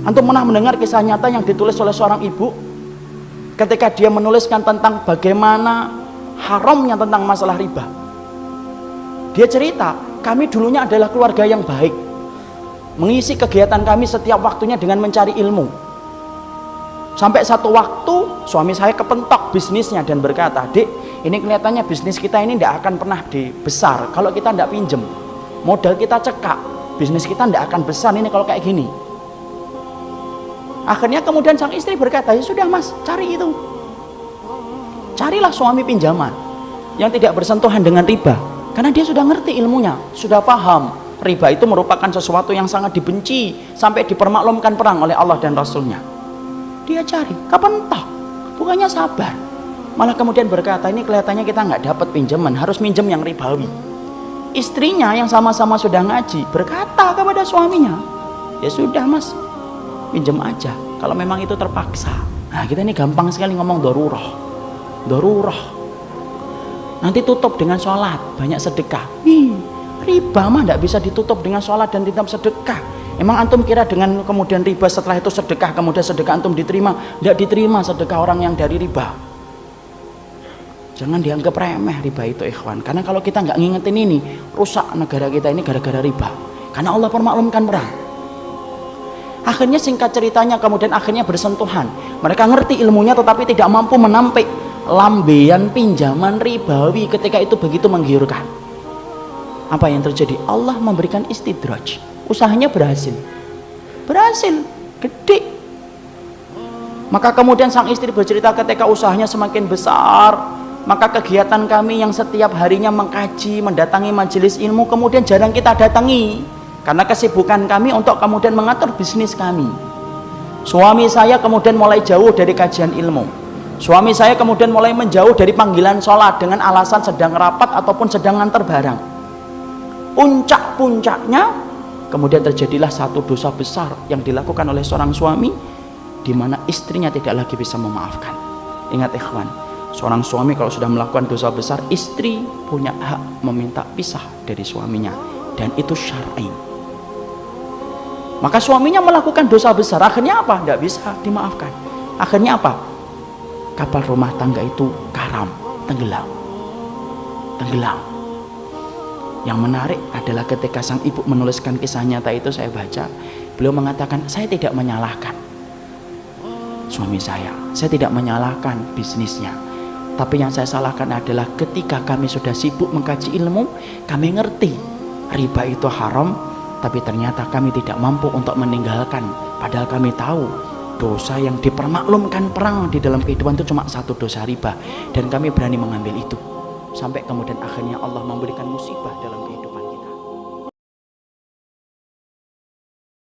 Antum pernah mendengar kisah nyata yang ditulis oleh seorang ibu ketika dia menuliskan tentang bagaimana haramnya tentang masalah riba. Dia cerita, kami dulunya adalah keluarga yang baik, mengisi kegiatan kami setiap waktunya dengan mencari ilmu. Sampai satu waktu suami saya kepentok bisnisnya dan berkata, "Dek, ini kelihatannya bisnis kita ini tidak akan pernah besar kalau kita tidak pinjem. Modal kita cekak, bisnis kita tidak akan besar ini kalau kayak gini." Akhirnya kemudian sang istri berkata, "Ya sudah mas, cari itu. Carilah suami pinjaman yang tidak bersentuhan dengan riba." Karena dia sudah ngerti ilmunya, sudah paham riba itu merupakan sesuatu yang sangat dibenci sampai dipermaklumkan perang oleh Allah dan Rasulnya. Dia cari, kepentok, bukannya sabar, malah kemudian berkata, "Ini kelihatannya kita nggak dapat pinjaman, harus minjem yang ribawi." Istrinya yang sama-sama sudah ngaji berkata kepada suaminya, "Ya sudah mas, pinjam aja kalau memang itu terpaksa." Nah kita ini gampang sekali ngomong dorurah. Nanti tutup dengan sholat, banyak sedekah. Riba mah tidak bisa ditutup dengan sholat dan tidak sedekah. Emang antum kira dengan kemudian riba setelah itu sedekah, kemudian sedekah antum diterima? Tidak diterima sedekah orang yang dari riba. Jangan dianggap remeh riba itu ikhwan. Karena kalau kita nggak ngingetin ini, rusak negara kita ini gara-gara riba. Karena Allah permaklumkan perang. Akhirnya singkat ceritanya kemudian akhirnya bersentuhan. Mereka ngerti ilmunya tetapi tidak mampu menampik lambean pinjaman ribawi ketika itu begitu menggiurkan. Apa yang terjadi? Allah memberikan istidraj. Usahanya berhasil, gede. Maka kemudian sang istri bercerita ketika usahanya semakin besar, maka kegiatan kami yang setiap harinya mengkaji, mendatangi majelis ilmu kemudian jarang kita datangi karena kesibukan kami untuk kemudian mengatur bisnis kami. Suami saya kemudian mulai jauh dari kajian ilmu. Suami saya kemudian mulai menjauh dari panggilan sholat dengan alasan sedang rapat ataupun sedang nganter barang. Puncak-puncaknya kemudian terjadilah satu dosa besar yang dilakukan oleh seorang suami di mana istrinya tidak lagi bisa memaafkan. Ingat ikhwan, seorang suami kalau sudah melakukan dosa besar, istri punya hak meminta pisah dari suaminya dan itu syar'i. Maka suaminya melakukan dosa besar, akhirnya apa? Tidak bisa dimaafkan. Akhirnya apa? Kapal rumah tangga itu karam, tenggelam. Yang menarik adalah ketika sang ibu menuliskan kisah nyata itu, saya baca, beliau mengatakan, "Saya tidak menyalahkan suami saya tidak menyalahkan bisnisnya, tapi yang saya salahkan adalah ketika kami sudah sibuk mengkaji ilmu, kami ngerti riba itu haram, tapi ternyata kami tidak mampu untuk meninggalkan, padahal kami tahu dosa yang dipermaklumkan perang di dalam kehidupan itu cuma satu dosa riba, dan kami berani mengambil itu." Sampai kemudian akhirnya Allah memberikan musibah dalam kehidupan.